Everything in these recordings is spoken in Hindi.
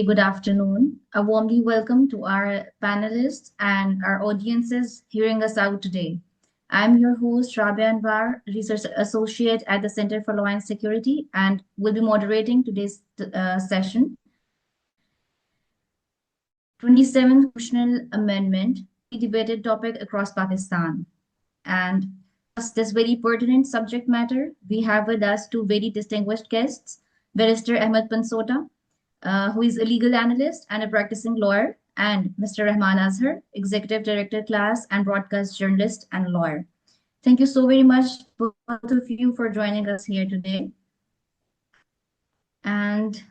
Good afternoon. A warmly welcome to our panelists and our audiences hearing us out today. I'm your host, Rabia Anwar, Research Associate at the Center for Law and Security, and will be moderating today's session. 27th Constitutional Amendment, a debated topic across Pakistan. And this very pertinent subject matter, we have with us two very distinguished guests, Barrister Ahmed Pansota, who is a legal analyst and a practicing lawyer, and Mr. Rahman Azhar, Executive Director Class and Broadcast Journalist and Lawyer. Thank you so very much, both of you, for joining us here today. And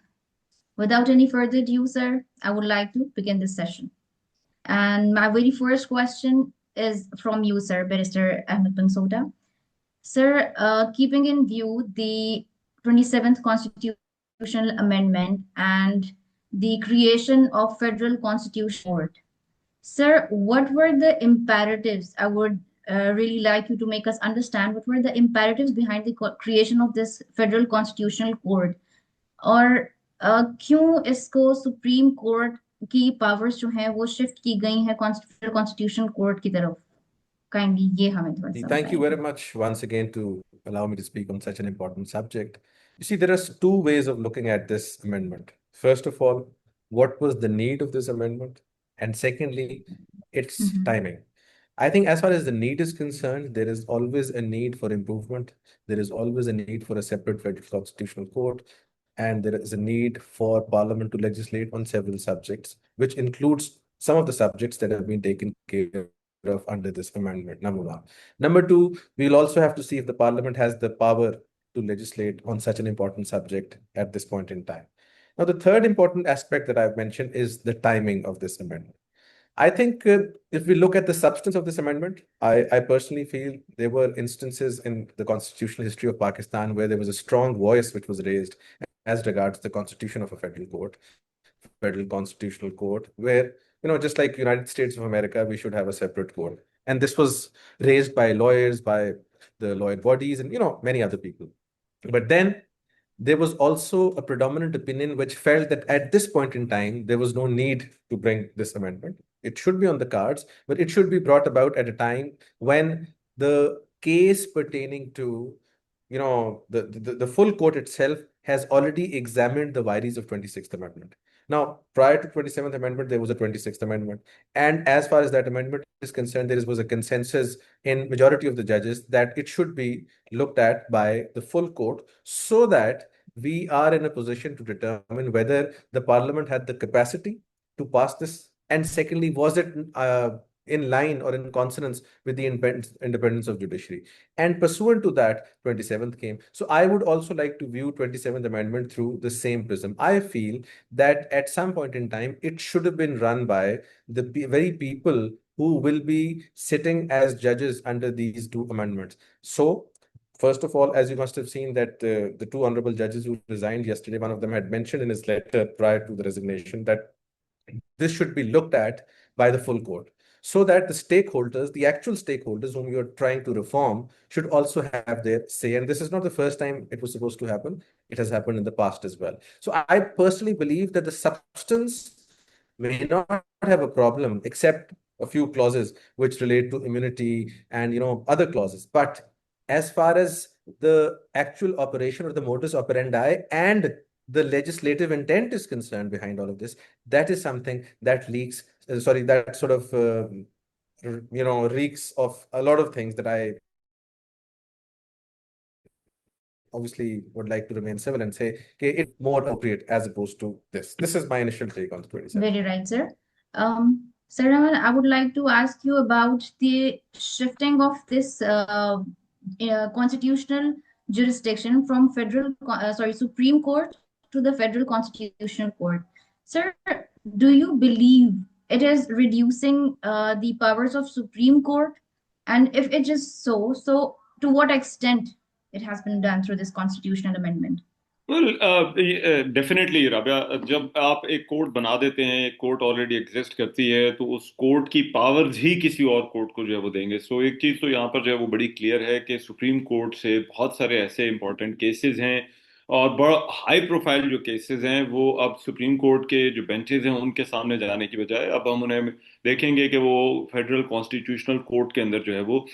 without any further ado, sir, I would like to begin this session. And my very first question is from you, sir, Barrister Ahmed Pansota. Sir, keeping in view the 27th Constitutional Amendment and the creation of Federal Constitutional Court, sir, what were the imperatives? I would really like you to make us understand what were the imperatives behind the creation of this Federal Constitutional Court, और क्यों इसको सुप्रीम कोर्ट की पावर्स जो हैं वो शिफ्ट की गई हैं कॉन्स्टिट्यूशन कोर्ट की तरफ काइंडली ये हमें थोड़ा सा Thank you very बताइए. much once again to allow me to speak on such an important subject. You see, there are two ways of looking at this amendment. First of all, what was the need of this amendment? And secondly, its timing. I think as far as the need is concerned, there is always a need for improvement. There is always a need for a separate federal constitutional court. And there is a need for Parliament to legislate on several subjects, which includes some of the subjects that have been taken care of under this amendment, number one. Number two, we'll also have to see if the Parliament has the power to legislate on such an important subject at this point in time. Now, the third important aspect that I've mentioned is the timing of this amendment. I think if we look at the substance of this amendment, I personally feel there were instances in the constitutional history of Pakistan where there was a strong voice which was raised as regards the constitution of a federal court, federal constitutional court, where, just like United States of America, we should have a separate court. And this was raised by lawyers, by the lawyer bodies, and, many other people. But then there was also a predominant opinion which felt that at this point in time, there was no need to bring this amendment. It should be on the cards, but it should be brought about at a time when the case pertaining to, the full court itself has already examined the vires of 26th Amendment. Now, prior to 27th Amendment, there was a 26th Amendment. And as far as that amendment is concerned, there was a consensus in majority of the judges that it should be looked at by the full court so that we are in a position to determine whether the Parliament had the capacity to pass this. And secondly, was it in line or in consonance with the independence of judiciary? And pursuant to that, 27th came. So I would also like to view 27th Amendment through the same prism. I feel that at some point in time, it should have been run by the very people who will be sitting as judges under these two amendments. So, first of all, as you must have seen that the two honorable judges who resigned yesterday, one of them had mentioned in his letter prior to the resignation that this should be looked at by the full court, so that the stakeholders, the actual stakeholders whom you're trying to reform, should also have their say. And this is not the first time it was supposed to happen. It has happened in the past as well. So I personally believe that the substance may not have a problem, except a few clauses which relate to immunity and other clauses. But as far as the actual operation or the modus operandi and the legislative intent is concerned behind all of this, that is something that that sort of reeks of a lot of things that I obviously would like to remain civil and say, okay, it's more appropriate as opposed to this. This is my initial take on the 27th. Very right, sir. Sir Rahman, I would like to ask you about the shifting of this constitutional jurisdiction from Supreme Court to the Federal Constitutional Court. Sir, do you believe it is reducing the powers of Supreme Court? And if it is so to what extent it has been done through this constitutional amendment? Definitely Rabia, जब आप एक कोर्ट बना देते हैं, एक कोर्ट ऑलरेडी एग्जिस्ट करती है, तो उस कोर्ट की पावर्स ही किसी और कोर्ट को जो है वो देंगे. सो एक चीज तो यहाँ पर जो है वो बड़ी क्लियर है कि सुप्रीम कोर्ट से बहुत सारे ऐसे इंपॉर्टेंट केसेस हैं और बड़ा हाई प्रोफाइल जो केसेस हैं वो अब सुप्रीम कोर्ट के जो बेंचेस हैं उनके सामने जाने की बजाय अब हम उन्हें देखेंगे कि वो फेडरल कॉन्स्टिट्यूशनल कोर्ट के अंदर जो है वो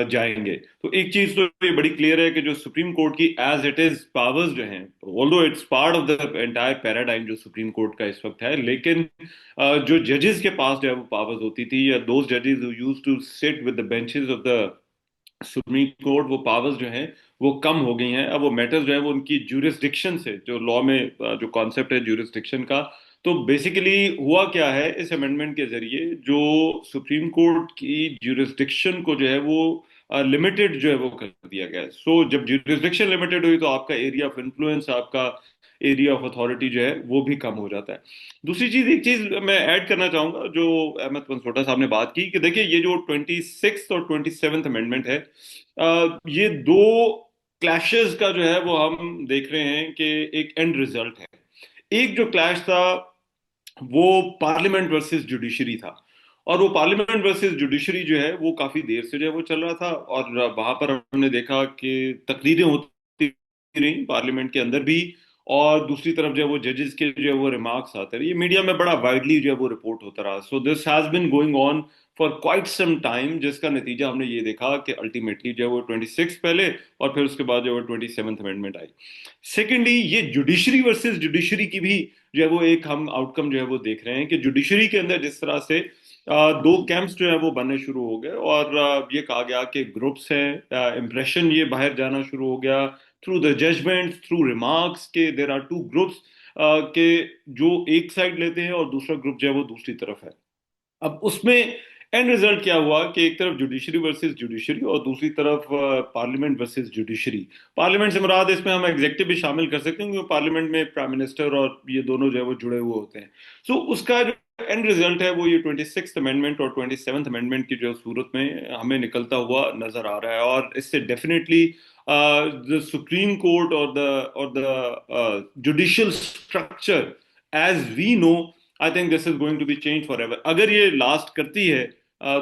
जाएंगे। तो एक चीज तो ये बड़ी क्लियर है कि जो सुप्रीम कोर्ट की एज इट इज पावर्स जो हैं, although it's part of the entire paradigm जो सुप्रीम कोर्ट का इस वक्त है, लेकिन जो जजेस के पास जो है वो पावर्स होती थी, या दोज जजेस who used to sit with the benches of the supreme Court, वो पावर्स जो हैं वो कम हो गई हैं। अब वो मैटर्स जो है वो उनकी ज्यूरिसडिक्शन से, जो लॉ में जो कॉन्सेप्ट है ज्यूरिसडिक्शन का, तो बेसिकली हुआ क्या है इस अमेंडमेंट के जरिए, जो सुप्रीम कोर्ट की ज्यूरिसडिक्शन को जो है वो लिमिटेड जो है वो कर दिया गया है। सो जब ज्यूरिसडिक्शन लिमिटेड हुई तो आपका एरिया ऑफ इन्फ्लुएंस, आपका एरिया ऑफ अथॉरिटी जो है वो भी कम हो जाता है। दूसरी चीज, एक चीज मैं ऐड करना चाहूंगा जो अहमद पंसोटा साहब ने बात की, कि देखिए ये जो 26th और 27th अमेंडमेंट है, ये दो क्लैशेस का जो है वो हम देख रहे हैं कि एक एंड रिजल्ट है। एक जो क्लैश था वो पार्लियामेंट वर्सेस जुडिशरी था, और वो पार्लियामेंट वर्सेस जुडिशरी जो है वो काफी देर से जो है वो चल रहा था, और वहां पर हमने देखा कि तकरीरें होती रही पार्लियामेंट के अंदर भी, और दूसरी तरफ जो है वो जजेस के जो है वो रिमार्क्स आते रहे, ये मीडिया में बड़ा वाइडली जो है वो रिपोर्ट होता रहा। So this has been going on for quite some time, जिसका नतीजा हमने ये देखा कि अल्टीमेटली जो है वो 26 पहले, और फिर उसके बाद जो है वो 27th अमेंडमेंट आई। सेकेंडली, ये जुडिशरी वर्सेस जुडिशरी की भी जो है वो एक हम आउटकम जो है वो देख रहे हैं, कि जुडिशरी के अंदर जिस तरह से दो कैंप्स जो है वो बनने शुरू हो गए, और ये कहा गया कि ग्रुप्स हैं, इम्प्रेशन ये बाहर जाना शुरू हो गया through the judgment, through remarks, के देर आर टू ग्रुप्स के जो एक साइड लेते हैं और दूसरा ग्रुप जो है वो दूसरी तरफ है। अब उसमें एंड रिजल्ट क्या हुआ कि एक तरफ जुडिशरी वर्सेस जुडिशरी और दूसरी तरफ पार्लियामेंट वर्सेस जुडिशरी। पार्लियामेंट से मुराद इसमें हम एग्जेक्टिव भी शामिल कर सकते हैं, क्योंकि पार्लियामेंट में प्राइम मिनिस्टर और ये दोनों जो है वो जुड़े हुए होते हैं। सो उसका जो एंड रिजल्ट है वो ये 26th अमेंडमेंट और 27th अमेंडमेंट की जो सूरत में हमें निकलता हुआ नजर आ रहा है, और इससे डेफिनेटली द सुप्रीम कोर्ट और the judicial structure as we know, I think this is going to be change for ever. अगर ये लास्ट करती है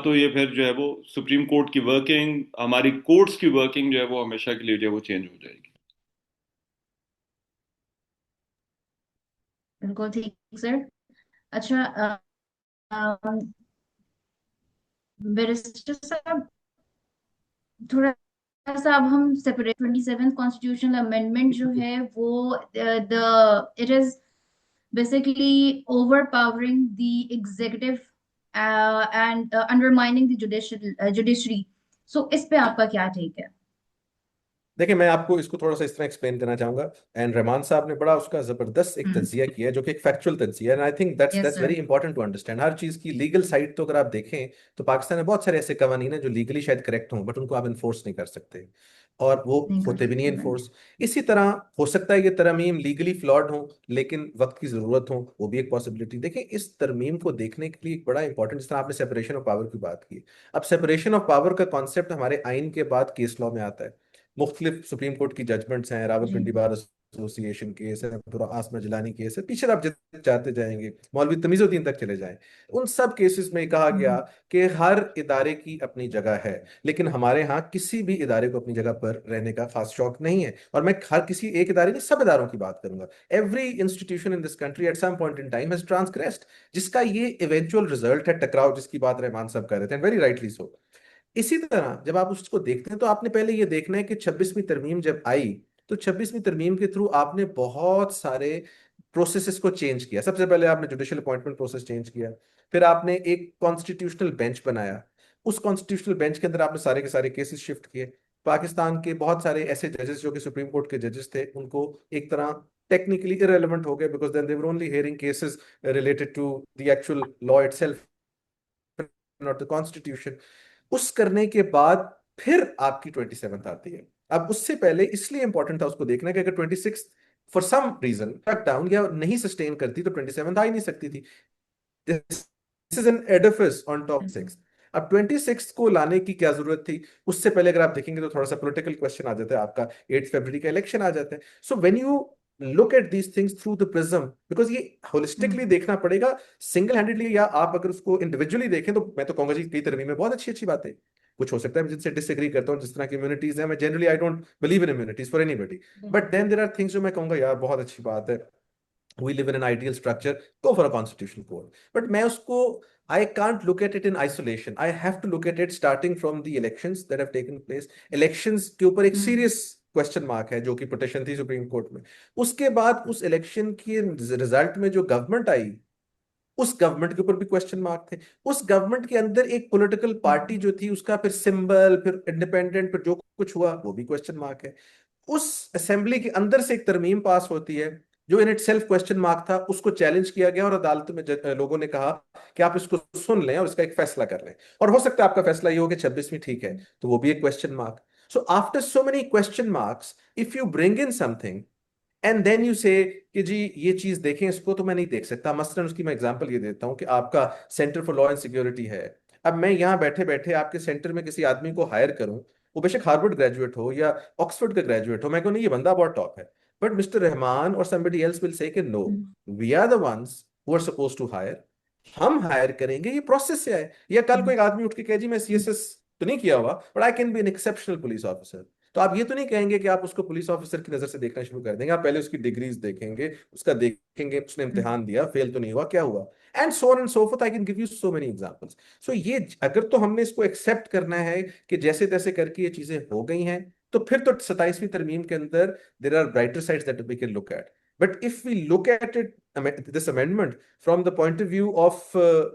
तो ये फिर जो है वो सुप्रीम कोर्ट की वर्किंग, हमारी कोर्ट्स की वर्किंग जो है वो हमेशा के लिए जो है वो चेंज हो जाएगी। बिल्कुल ठीक सर। अच्छा, बैरिस्टर साहब, थोड़ा सा अब हम सेपरेट 27th कॉन्स्टिट्यूशनल अमेंडमेंट जो है वो the it is basically overpowering the executive and undermining the judiciary. So इस पे आपका क्या take है? देखिए, मैं आपको इसको थोड़ा सा इस तरह एक्सप्लेन करना चाहूंगा। एंड रहमान साहब ने बड़ा उसका जबरदस्त एक तज्जिया किया है, जो कि एक फैक्चुअल तज्जिया है, and I think that's Yes, that's very sir. Important to understand. हर चीज की लीगल साइड तो अगर आप देखें तो पाकिस्तान में बहुत सारे ऐसे कवानीन हैं जो लीगली शायद करेक्ट हों, बट उनको आप इन्फोर्स नहीं कर सकते, और वो नहीं कर होते भी नहीं सकते, right? इन्फोर्स। इसी तरह हो सकता है ये तरमीम लीगली फ्लॉड हो, लेकिन वक्त की जरूरत हो, वो भी एक पॉसिबिलिटी। देखिए, इस तरमीम को देखने के लिए एक बड़ा इंपॉर्टेंट, जिस तरह आपने सेपरेशन ऑफ पावर की बात की, अब सेपरेशन ऑफ पावर का कॉन्सेप्ट हमारे आइन के बाद केस लॉ में आता है। मुख्तलिफ सुप्रीम कोर्ट की जजमेंट्स हैं, जी। रावलपिंडी बार एसोसिएशन केस है, पूरा आसमा जिलानी केस है, पीछे आप जितने जाते जाएंगे, मौलवी तमीजुद्दीन तक चले जाएं, उन सब केसेस में कहा गया हम्म। कि हर इदारे की अपनी जगह है, लेकिन हमारे यहाँ किसी भी इदारे को अपनी जगह पर रहने का खास शौक नहीं है। और मैं हर किसी एक इदारे नहीं, सब इदारों की बात करूंगा। Every institution in this country at some point in time has transgressed, जिसका ये इवेंचुअल रिजल्ट है टकराव, जिसकी बात रहमान साहब कर रहे थे, वेरी राइटली सो। इसी तरह जब आप उसको देखते हैं तो आपने पहले ये देखना है कि 26वीं तरमीम जब आई, तो 26वीं तरमीम के थ्रू आपने बहुत सारे प्रोसेसेस को चेंज किया। सबसे पहले आपने जुडिशियल अपॉइंटमेंट प्रोसेस चेंज किया, फिर आपने एक कॉन्स्टिट्यूशनल बेंच बनाया, उस कॉन्स्टिट्यूशनल बेंच के अंदर आपने सारे के सारे केसेस शिफ्ट किए। पाकिस्तान के बहुत सारे ऐसे जजेस जो कि सुप्रीम कोर्ट के जजेस थे, उनको एक तरह टेक्निकली इरेलेवेंट हो गए, because then they were only hearing cases related to the actual law itself, not the constitution. उस करने के बाद फिर आपकी 27th आती है। अब उससे पहले इसलिए इंपॉर्टेंट था उसको देखना कि अगर 26 for some reason cut down या नहीं सस्टेन करती तो 27th आ ही नहीं सकती थी। This is an Edifice on top बिल्कुल। 6। अब 26 को लाने की क्या जरूरत थी? उससे पहले अगर आप देखेंगे तो थोड़ा सा पॉलिटिकल क्वेश्चन आ जाता है, आपका 8 फरवरी का इलेक्शन आ जाता है। So when you look at these things through the prism, because ये होलिस्टिकली हम्म। देखना पड़ेगा, सिंगल हैंडेडली, या आप अगर उसको इंडिविजुअली देखें तो मैं तो कहूंगा जी कई तरमीमें बहुत अच्छी अच्छी बातें, कुछ हो सकता है मैं जिनसे डिसएग्री करता हूँ, जिस तरह की इम्यूनिटीज है, मैं generally I don't believe in immunities for anybody, but then there are things जो मैं कहूंगा यार बहुत अच्छी बात है, we live in an ideal structure, go for a constitutional court. But मैं उसको, I can't look at it in isolation. I have to look at it starting from the elections that have taken place. Elections के ऊपर एक serious क्वेश्चन मार्क है जो कि पिटिशन थी सुप्रीम कोर्ट में। उसके बाद उस इलेक्शन की रिजल्ट में जो गवर्नमेंट आई, उस गवर्नमेंट के ऊपर भी क्वेश्चन मार्क थे। उस गवर्नमेंट के अंदर एक पॉलिटिकल पार्टी जो थी, उसका फिर सिंबल, फिर इंडिपेंडेंट, फिर जो कुछ हुआ वो भी क्वेश्चन मार्क है। उस असेंबली के अंदर से एक तरमीम पास होती है जो in it self question mark था, उसको चैलेंज किया गया और अदालत में लोगों ने कहा कि आप इसको सुन लें और इसका एक फैसला कर लें, और हो सकता है आपका फैसला ये हो कि 26वीं ठीक है, तो वो भी एक question mark. So after so many question marks, if you bring in something and then you say कि जी ये चीज देखें, इसको तो मैं नहीं देख सकता। मसलन उसकी मैं एग्जांपल ये देता हूं कि आपका centre for law and security है। अब मैं यहाँ बैठे बैठे आपके सेंटर में किसी आदमी को हायर करूं, वो बेशक हार्वर्ड ग्रेजुएट हो या ऑक्सफोर्ड का ग्रेजुएट हो, मैं कहूँ नहीं ये बंदा बहुत टॉप है, बट मिस्टर रहमान और somebody else will say कि no, we are the ones who are supposed to hire, हम हायर करेंगे, ये प्रोसेस से है। या कल को एक आदमी उठ के कहे जी मैं सीएसएस तो नहीं किया हुआ but I can be an exceptional police officer, तो आप ये तो नहीं कहेंगे कि आप उसको पुलिस ऑफिसर की नजर से देखना शुरू कर देंगे। आप पहले उसकी डिग्रीज देखेंगे, उसका देखेंगे उसने इम्तिहान दिया, फेल तो नहीं हुआ, क्या हुआ, and so on and so forth. I can give you so many examples. So ये अगर तो हमने इसको एक्सेप्ट करना है कि जैसे तैसे करके ये चीजें हो गई हैं, तो फिर तो 27वीं तरमीम के अंदर there are brighter sides that we can look at. But if we look at it, this amendment from the point of view of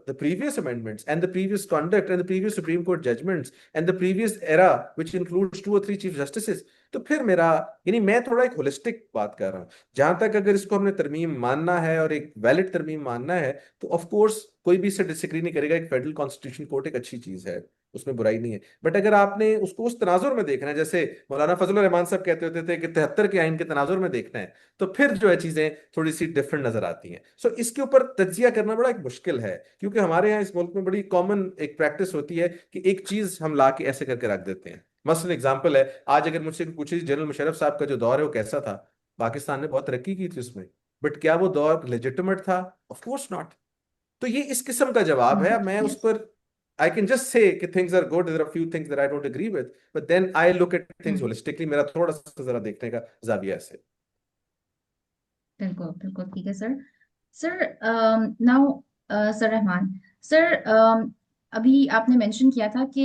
the previous amendments and the previous conduct and the previous Supreme Court judgments and the previous era, which includes 2 or 3 Chief Justices, तो फिर मेरा, यानी मैं थोड़ा एक होलिस्टिक बात कर रहा हूँ। जहां तक अगर इसको हमने तरमीम मानना है और एक वैलिड तरमीम मानना है, तो ऑफ कोर्स कोई भी इससे डिसएग्री नहीं करेगा, एक फेडरल कॉन्स्टिट्यूशन कोर्ट एक अच्छी चीज है, उसमें बुराई नहीं है। बट अगर आपने उसको उस तनाजुर में देखना है, जैसे मौलाना फजल रहमान साहब कहते होते थे कि 73 के आइन के तनाजुर में देखना है, तो फिर जो है चीजें थोड़ी सी डिफरेंट नजर आती हैं। सो इसके ऊपर तज्जिया करना बड़ा एक मुश्किल है, क्योंकि हमारे यहाँ इस मुल्क में बड़ी कॉमन एक प्रैक्टिस होती है कि एक चीज हम ला के ऐसे करके रख देते हैं। मसलन एग्जाम्पल है, आज अगर मुझसे पूछे जनरल मुशर्रफ साहब का जो दौर है वो कैसा था, पाकिस्तान ने बहुत तरक्की की थी उसमें, बट क्या वो दौर लेजिटिमेट था? Of course not. तो ये इस किस्म का जवाब है। मैं उस Yes. पर I can just say कि things are good, there are a few things that I don't agree with, but then I look at things holistically, मेरा थोड़ा सा जरा देखने का जाविया से। बिल्कुल बिल्कुल ठीक है sir. Sir now sir Rahman sir, अभी आपने मेंशन किया था कि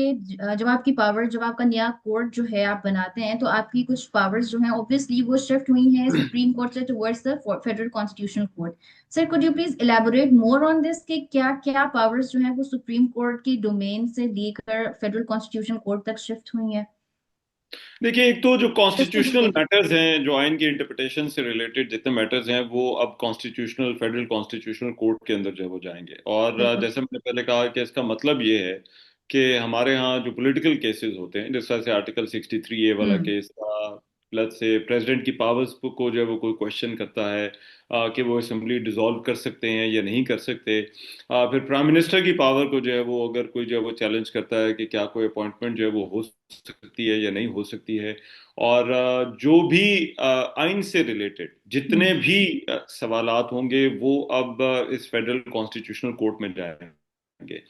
जब आपकी पावर, जब आपका नया कोर्ट जो है आप बनाते हैं, तो आपकी कुछ पावर्स जो हैं ऑब्वियसली वो शिफ्ट हुई हैं सुप्रीम कोर्ट से towards the federal constitutional court. Sir could you please elaborate more on this कि क्या क्या पावर्स जो हैं वो सुप्रीम कोर्ट की डोमेन से लेकर फेडरल कॉन्स्टिट्यूशनल कोर्ट तक शिफ्ट हुई हैं? देखिए, एक तो जो कॉन्स्टिट्यूशनल Specifically. मैटर्स हैं, जो आइन की इंटरप्रिटेशन से रिलेटेड जितने मैटर्स हैं, वो अब कॉन्स्टिट्यूशनल फेडरल कॉन्स्टिट्यूशनल कोर्ट के अंदर जो है वो जाएंगे। और बिल्कुल। जैसे मैंने पहले कहा कि इसका मतलब ये है कि हमारे यहाँ जो पॉलिटिकल केसेस होते हैं, जिस तरह से आर्टिकल 63A वाला केस था, प्लस से प्रेसिडेंट की पावर्स को जो है वो कोई क्वेश्चन करता है कि वो असेंबली डिसॉल्व कर सकते हैं या नहीं कर सकते। फिर प्राइम मिनिस्टर की पावर को जो है वो, अगर कोई जो है वो चैलेंज करता है कि क्या कोई अपॉइंटमेंट जो है वो हो सकती है या नहीं हो सकती है। और जो भी आइन से रिलेटेड जितने भी सवालात होंगे वो अब इस फेडरल कॉन्स्टिट्यूशनल कोर्ट में जाएंगे।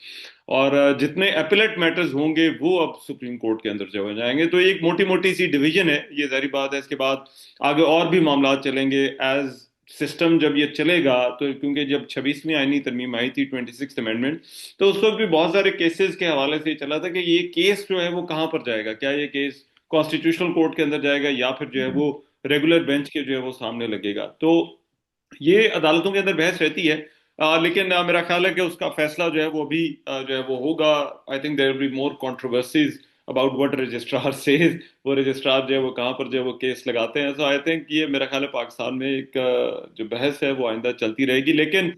और जितने एपिलेट मैटर्स होंगे वो अब सुप्रीम कोर्ट के अंदर जो हो जाएंगे। तो एक मोटी मोटी सी डिवीजन है, ये जारी बात है। इसके बाद आगे और भी मामला चलेंगे एज सिस्टम जब ये चलेगा। तो क्योंकि जब 26वीं आईनी तरमीम आई थी, 26th अमेंडमेंट, तो उस वक्त भी बहुत सारे केसेस के हवाले से चला था कि ये केस जो है वो कहाँ पर जाएगा, क्या ये केस कॉन्स्टिट्यूशनल कोर्ट के अंदर जाएगा या फिर जो है वो रेगुलर बेंच के जो है वो सामने लगेगा। तो ये अदालतों के अंदर बहस रहती है। लेकिन मेरा ख्याल है कि उसका फैसला जो है वो भी जो है वो होगा। I think there will be more controversies about what registrar says. वो रजिस्ट्रार जो है वो कहाँ पर जो है वो केस लगाते हैं। सो आई थिंक ये मेरा ख्याल है पाकिस्तान में एक जो बहस है वो आइंदा चलती रहेगी। लेकिन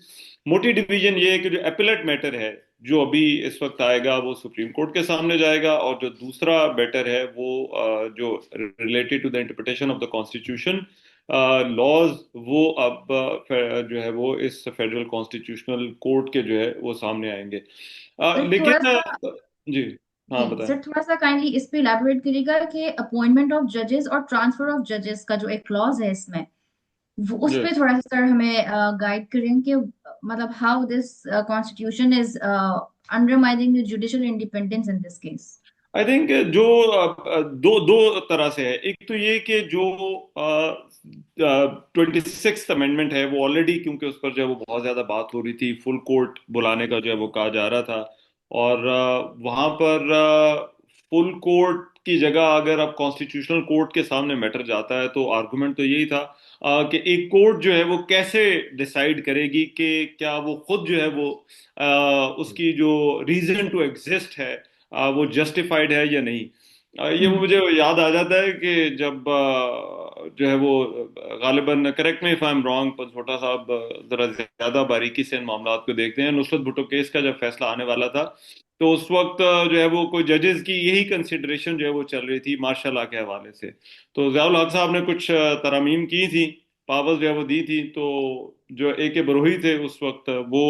मोटी डिवीजन ये है कि जो एपिलेट मैटर है जो अभी इस वक्त आएगा वो सुप्रीम कोर्ट के सामने जाएगा, और जो दूसरा मैटर है वो जो related to the interpretation of the constitution laws, वो अब जो है वो इस फेडरल कॉन्स्टिट्यूशनल कोर्ट के जो है वो सामने आएंगे। सर थोड़ा लेकिन सा, जी हाँ जी बताएं। सर थोड़ा सा काइंडली इस पे इलैबोरेट करिएगा कि अपॉइंटमेंट ऑफ जजेस और ट्रांसफर ऑफ जजेस का जो एक क्लॉज है इसमें, वो उस जी पे थोड़ा सा सर हमें गाइड करें कि मतलब how this constitution is undermining the judicial independence in this case. I think जो दो दो तरह से है। एक तो ये कि जो 26th अमेंडमेंट है वो ऑलरेडी, क्योंकि उस पर जो है वो बहुत ज्यादा बात हो रही थी, फुल कोर्ट बुलाने का जो है वो कहा जा रहा था। और वहां पर फुल कोर्ट की जगह अगर अब कॉन्स्टिट्यूशनल कोर्ट के सामने मैटर जाता है तो आर्गुमेंट तो यही था कि एक कोर्ट जो है वो कैसे डिसाइड करेगी कि क्या वो खुद जो है वो उसकी जो रीजन टू एग्जिस्ट है वो जस्टिफाइड है या नहीं। ये हम्म मुझे याद आ जाता है कि जब जो है वो गालिबन, correct me if I am wrong, पर छोटा साहब जरा ज्यादा बारीकी से इन मामलों को देखते हैं, नुसरत भुट्टो केस का जब फैसला आने वाला था तो उस वक्त जो है वो कोई जजेस की यही कंसिडरेशन जो है वो चल रही थी मार्शल लॉ के हवाले से। तो ज़ियाउल हक साहब ने कुछ तरमीम की थी, पावर्स जो है वो दी थी। तो जो ए के बरोही थे उस वक्त, वो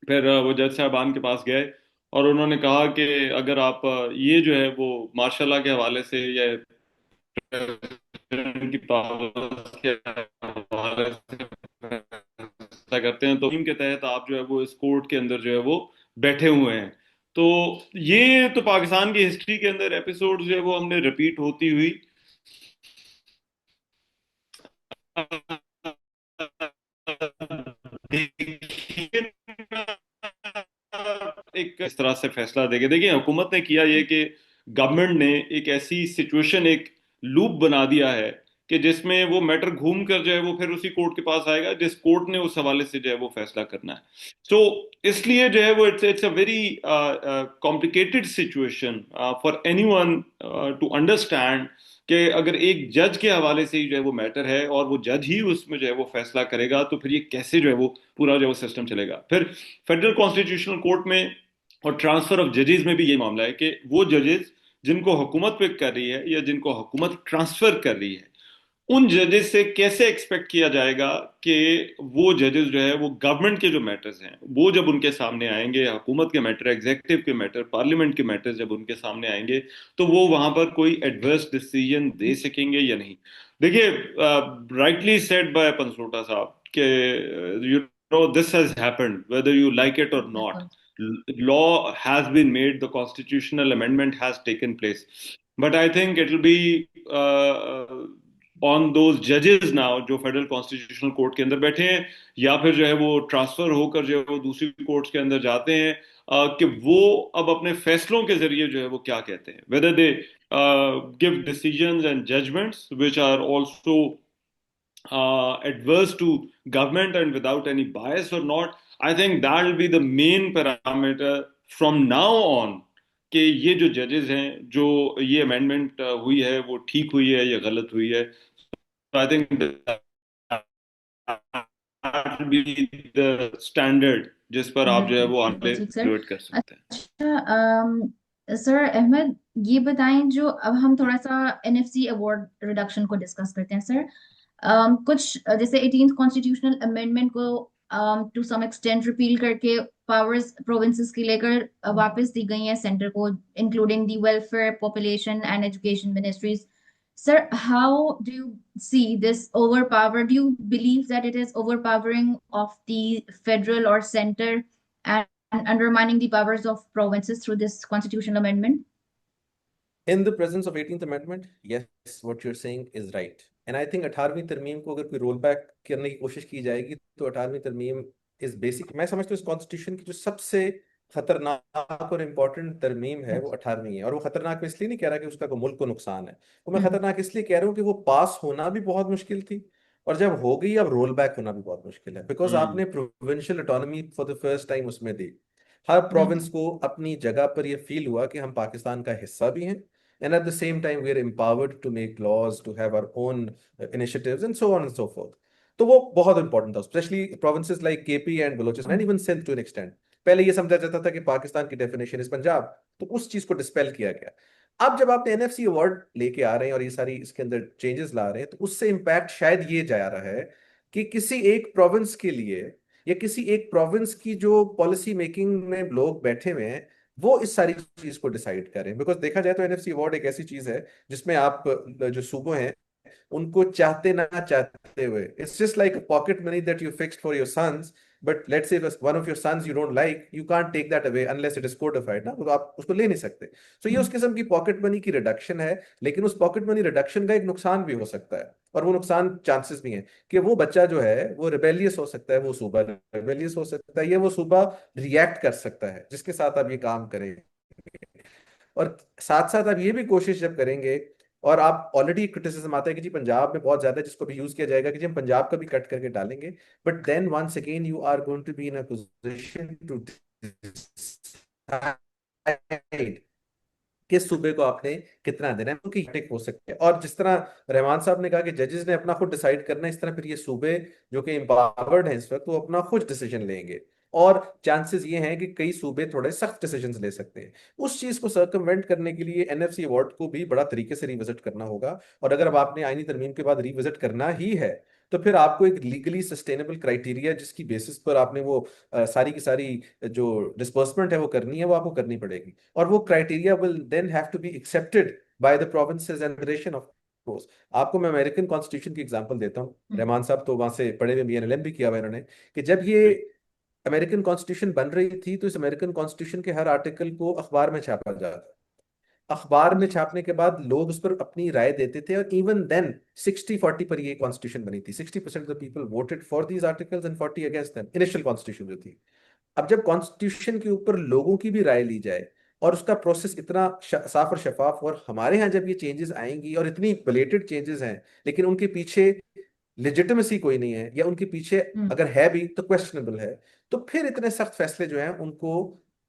फिर वो जज साहबान के पास गए और उन्होंने कहा कि अगर आप ये जो है वो मार्शल लॉ के हवाले से या प्रेसिडेंट की पावर्स के हवाले से फैसला करते हैं तो टीम के तहत आप जो है वो इस कोर्ट के अंदर जो है वो बैठे हुए हैं। तो ये तो पाकिस्तान की हिस्ट्री के अंदर एपिसोड जो है वो हमने रिपीट होती हुई एक इस तरह से फैसला देंगे। देखिए हुकूमत ने किया ये कि गवर्नमेंट ने एक ऐसी सिचुएशन, एक लूप बना दिया है कि जिसमें वो मैटर घूम कर जो है वो फिर उसी कोर्ट के पास आएगा जिस कोर्ट ने उस हवाले से जो है वो फैसला करना है। तो इसलिए जो है वो it's it's a very complicated situation for anyone to understand कि अगर एक जज के हवाले से ही जो है वो मैटर है और वो जज ही उसमें जो है वो फैसला करेगा तो फिर ये कैसे जो है वो पूरा जो है वो सिस्टम चलेगा। फिर फेडरल कॉन्स्टिट्यूशनल कोर्ट में और ट्रांसफर ऑफ जजेस में भी ये मामला है कि वो जजेस जिनको हुकूमत पिक कर रही है या जिनको हुकूमत ट्रांसफर कर रही है, उन जजेस से कैसे एक्सपेक्ट किया जाएगा कि वो जजेस जो है वो गवर्नमेंट के जो मैटर्स हैं वो जब उनके सामने आएंगे, हुकूमत के मैटर, एग्जीक्यूटिव के मैटर, पार्लियामेंट के मैटर्स जब उनके सामने आएंगे तो वो वहां पर कोई एडवर्स डिसीजन दे सकेंगे या नहीं। देखिए राइटली सेड बाय पंसोटा साहब कि you know this has happened whether you like it और नॉट, बिल्कुल law has been made, the constitutional amendment has taken place, but I think it will be on those judges now जो फेडरल कॉन्स्टिट्यूशनल कोर्ट के अंदर बैठे हैं या फिर जो है वो ट्रांसफर होकर जो है वो दूसरी कोर्ट्स के अंदर जाते हैं, कि वो अब अपने फैसलों के जरिए जो है वो क्या कहते हैं, whether they give decisions and judgments which are also adverse to government and without any bias or not. I think that will be the main parameter from now on कि ये जो जजेस हैं, जो ये अमेंडमेंट हुई है वो ठीक हुई है या गलत हुई है। तो I think that will be the standard जिस पर आप जो है वो बिल्कुल आगे ठीक सर। इवैल्यूएट कर सकते हैं। अच्छा सर अहमद, ये बताएं, जो अब हम थोड़ा सा एनएफसी अवार्ड रिडक्शन को डिस्कस करते हैं सर। कुछ जैसे 18th कॉन्स्टिट्यूशनल अमेंडमेंट को टू सम एक्सटेंट रिपील करके पावर्स प्रोविंसेस की लेकर वापस दी गई हैं सेंटर को, including the welfare, population and education ministries. Sir, how do you see this overpower? Do you believe that it is overpowering of the federal or center and undermining the powers of provinces through this constitutional amendment? In the presence of 18th Amendment, yes, what you're saying is right. And I think 18वीं तरमीम को अगर कोई रोल बैक करने की कोशिश की जाएगी तो 18वीं तरमीम इज बेसिक, मैं समझता हूँ इस कॉन्स्टिट्यूशन की जो सबसे खतरनाक और इम्पोर्टेंट तरमीम है वो 18वीं है। और वो खतरनाक मैं इसलिए नहीं कह रहा कि उसका कोई मुल्क को नुकसान है, वो मैं हम्म खतरनाक इसलिए कह रहा हूँ कि वो पास होना भी बहुत मुश्किल थी और जब हो गई अब रोल बैक होना भी बहुत मुश्किल है, बिकॉज हम्म आपने provincial autonomy for the first time उसमें दी। हर प्रोविंस बिल्कुल को अपनी जगह पर यह फील हुआ कि हम पाकिस्तान का हिस्सा भी हैं, and at the same time we are empowered to make laws, to have our own initiatives and so on and so forth. तो वो बहुत इंपॉर्टेंट था, specially provinces like KP and Balochistan and even Sindh to an extent. पहले ये समझा जाता था कि पाकिस्तान की डेफिनेशन इज पंजाब, तो उस चीज को डिस्पेल किया गया। अब जब आपने एनएफसी अवार्ड लेके आ रहे हैं और ये सारी इसके अंदर चेंजेस ला रहे हैं तो उससे इम्पैक्ट शायद ये जा रहा है कि किसी एक प्रोविंस के लिए या किसी एक प्रोविंस की जो पॉलिसी मेकिंग में लोग बैठे हुए हैं वो इस सारी चीज को डिसाइड करें। बिकॉज देखा जाए तो एनएफसी अवार्ड एक ऐसी चीज है जिसमें आप जो सूबे हैं उनको चाहते ना चाहते हुए, it's just like pocket money that you fixed for your sons, but let's say one of your sons you don't like, you can't take that away unless it is codified ना, तो आप उसको ले नहीं सकते। सो ये उस किस्म की पॉकेट मनी की रिडक्शन है, लेकिन उस पॉकेट मनी रिडक्शन का एक नुकसान भी हो सकता है, और वो नुकसान चांसेस भी हैं कि वो बच्चा जो है वो रिबेलियस हो सकता है, वो सूबा रिबेलियस हो सकता है, या वो सूबा रिएक्ट कर सकता है जिसके साथ आप ये काम करें। और साथ साथ आप ये भी कोशिश जब करेंगे, और आप ऑलरेडी क्रिटिसिज्म आता है कि जी पंजाब में बहुत ज्यादा है, जिसको भी यूज किया जाएगा कि जी हम पंजाब का भी कट करके डालेंगे, but then once again you are going to be in a position to decide किस सूबे को आपने कितना देना है, क्योंकि टिक हो सकते हैं। और जिस तरह रहमान साहब ने कहा कि जजेस ने अपना खुद डिसाइड करना है, इस तरह फिर ये सूबे जो कि एम्पावर्ड हैं इस वक्त, वो अपना खुद डिसीजन लेंगे, और चांसेस ये हैं कि कई सूबे थोड़े सख्त डिसीजंस ले सकते हैं। उस चीज को सर्कमवेंट करने के लिए एनएफसी अवार्ड को भी बड़ा तरीके से रिविजिट करना होगा, और अगर अब आपने आईनी तरमीम के बाद रिविजिट करना ही है, तो फिर आपको एक लीगली सस्टेनेबल क्राइटेरिया जिसकी बेसिस पर आपने वो सारी की सारी जो डिस्बर्समेंट है वो करनी है, वो आपको करनी पड़ेगी, और वो criteria will then have to be accepted by the provinces and nation of course. आपको मैं अमेरिकन कॉन्स्टिट्यूशन की एग्जांपल देता हूँ, रहमान साहब तो वहां से पढ़े हुए, बीएनएलएम भी किया हुआ इन्होंने, कि जब ये अमेरिकन कॉन्स्टिट्यूशन बन रही थी तो इस अमेरिकन कॉन्स्टिट्यूशन के हर आर्टिकल को अखबार में छापा जाता, अखबार में छापने के बाद लोग उस पर अपनी राय देते थे, और इवन देन 60-40 पर ये कॉन्स्टिट्यूशन बनी थी। 60% of the people voted for these articles and 40 against them, initial constitution जो थी। अब जब कॉन्स्टिट्यूशन के ऊपर लोगों की भी राय ली जाए, और उसका प्रोसेस इतना साफ और शफाफ, और हमारे यहाँ जब ये चेंजेस आएंगी और इतनी ब्लेटेड चेंजेस हैं, लेकिन उनके पीछे लेजिटिमेसी कोई नहीं है, या उनके पीछे अगर है भी तो क्वेश्चनेबल है, तो फिर इतने सख्त फैसले जो हैं उनको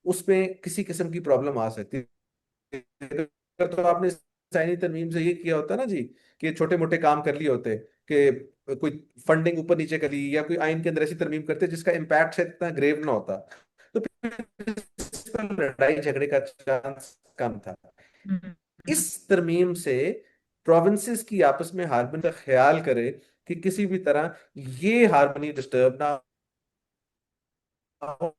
उसमें किसी किस्म की प्रॉब्लम आ सकती है। तो आपने साइनी तरमीम से ये किया होता ना जी, कि छोटे मोटे काम कर लिए होते, कि कोई फंडिंग ऊपर नीचे करी, या कोई आइन के अंदर ऐसी तरमीम करते जिसका इम्पैक्ट शायद इतना ग्रेव ना होता, तो फिर इस पर लड़ाई झगड़े का चांस कम था। इस तरमीम से प्रोविंसेस की आपस में हारमोनी का ख्याल करे कि किसी भी तरह ये हारमोनी डिस्टर्ब ना हो,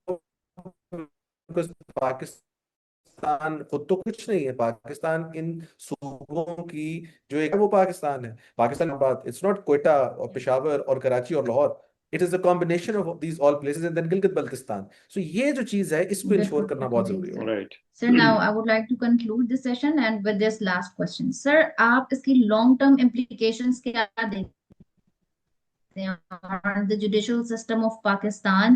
because पाकिस्तान खुद तो कुछ नहीं है, पाकिस्तान इन सूबों की जो एक है वो पाकिस्तान है। पाकिस्तान बात, इट्स नॉट कोयटा और पेशावर और कराची और Lahore, it is a combination of these all places and then Gilgit Baltistan. So ये जो चीज है इसको इंश्योर करना बहुत जरूरी है। Right Sir, now I would like to conclude this session and with this last question. Sir, आप इसकी long term implications क्या देखते हैं on the judicial system of Pakistan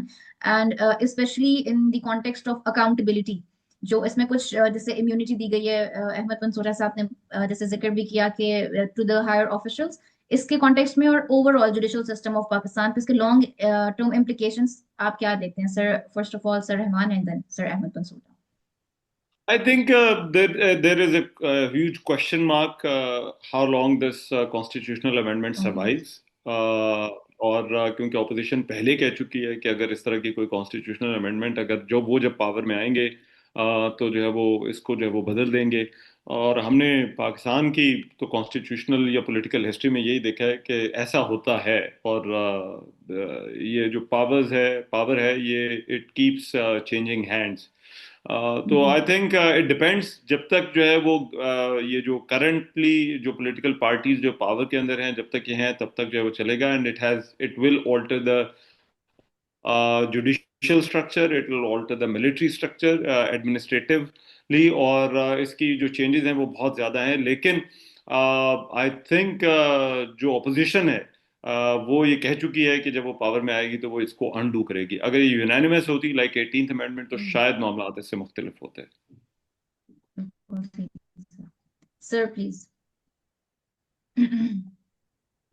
and especially in the context of accountability? जो इसमें कुछ जैसे इम्यूनिटी दी गई है, अहमद मंसूरा साहब ने जैसे जिक्र भी किया कि टू द हायर ऑफिशियल्स, इसके कॉन्टेक्स्ट में और overall judicial system of Pakistan पे इसके लॉन्ग टर्म इम्प्लीकेशंस आप क्या देखते हैं sir? First of all sir Rahman and then sir Ahmad Mansoora. I think there is a huge question mark how long this constitutional amendment survives. और क्योंकि ऑपोजिशन पहले कह चुकी है कि अगर इस तरह की कोई कॉन्स्टिट्यूशनल अमेंडमेंट अगर जब पावर में आएंगे तो जो है वो इसको जो है वो बदल देंगे। और हमने पाकिस्तान की तो कॉन्स्टिट्यूशनल या पॉलिटिकल हिस्ट्री में यही देखा है कि ऐसा होता है। और ये जो पावर है ये इट कीप्स चेंजिंग हैंड्स। तो आई थिंक इट डिपेंड्स, जब तक जो है वो ये जो करंटली जो पॉलिटिकल पार्टीज जो पावर के अंदर हैं जब तक ये हैं तब तक जो है वो चलेगा। And it will alter the judicial structure, it will alter the military structure administratively, और इसकी जो चेंजेस हैं वो बहुत ज़्यादा हैं। लेकिन आई थिंक जो अपोजिशन है वो ये कह चुकी है कि जब वो पावर में आएगी तो वो इसको अनडू करेगी। अगर ये यूनानिमस होती लाइक 18th अमेंडमेंट तो शायद मामला इससे मुख्तलिफ होते। Sir please.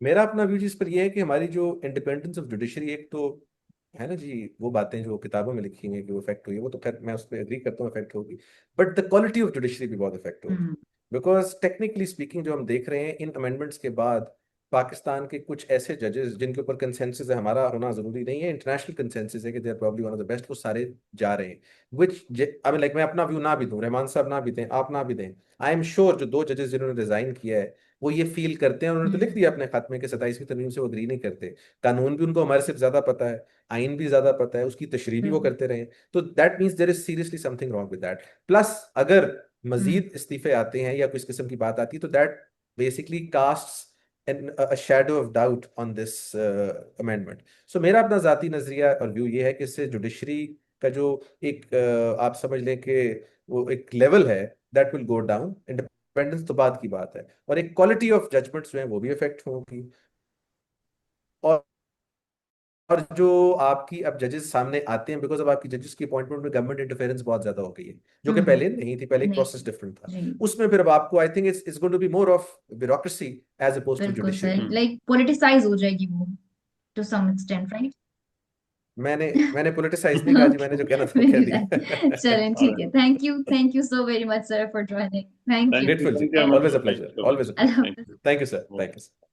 मेरा अपना व्यू इस पर यह है कि हमारी जो इंडिपेंडेंस ऑफ जुडिशरी, एक तो है ना जी वो बातें जो किताबों में लिखी हैं कि वो इफेक्ट हुई है, वो तो खैर मैं उस पर एग्री करता हूँ इफेक्ट होगी, but the quality of judiciary भी बहुत इफेक्ट होगी। बिकॉज टेक्निकली स्पीकिंग जो हम देख रहे हैं इन अमेंडमेंट्स के बाद, पाकिस्तान के कुछ ऐसे जजेस जिनके ऊपर कंसेंसस है, हमारा होना जरूरी नहीं है, इंटरनेशनल कंसेंसस है कि they are probably one of the best, वो सारे जा रहे हैं। विच आई मीन लाइक मैं अपना व्यू ना भी दूं, रहमान साहब ना भी दें, आप ना भी दें, आई एम श्योर जो 2 जजेस जिन्होंने रिजाइन किया है वो ये फील करते हैं। उन्होंने तो लिख दिया अपने खत में कि 27वीं तरमीम से वो अग्री नहीं करते। कानून भी उनको हमारे से ज्यादा पता है, आइन भी ज्यादा पता है, उसकी तशरीह भी वो करते रहे। तो that means there is seriously something wrong with that. Plus अगर मजीद इस्तीफे आते हैं या कुछ किस्म की बात आती है तो that basically cast a shadow of doubt on this amendment. So मेरा अपना जाती नजरिया और व्यू ये है कि इससे जुडिशरी का जो एक आप समझ लें कि वो एक लेवल है that will go down, independence तो बात की बात है, और एक क्वालिटी ऑफ जजमेंट्स जो है वो भी इफेक्ट होगी। और और जो आपकी अब जजेस सामने आते हैं, बिकॉज अब आपकी जजेस की अपॉइंटमेंट में गवर्नमेंट इंटरफेरेंस बहुत ज्यादा हो गई है, जो कि पहले नहीं थी, पहले एक नहीं प्रोसेस डिफरेंट था। जी उसमें फिर अब आपको I think it's going to be more of bureaucracy as oppose to बिल्कुल सर, जुडिशरी। लाइक पोलिटिसाइज हो जाएगी वो टू सम एक्सटेंट, राइट? मैंने पोलिटिसाइज नहीं कहा जी, मैंने जो कहना था वो कह वेरी दिया। चलें, ठीक है। Thank you so very much sir for joining. Thank you. Grateful जी, Thank you, always a Ahmed. Thank pleasure, you so much. always a Allah pleasure। Thank Hafiz. you. Thank you sir, thank you sir।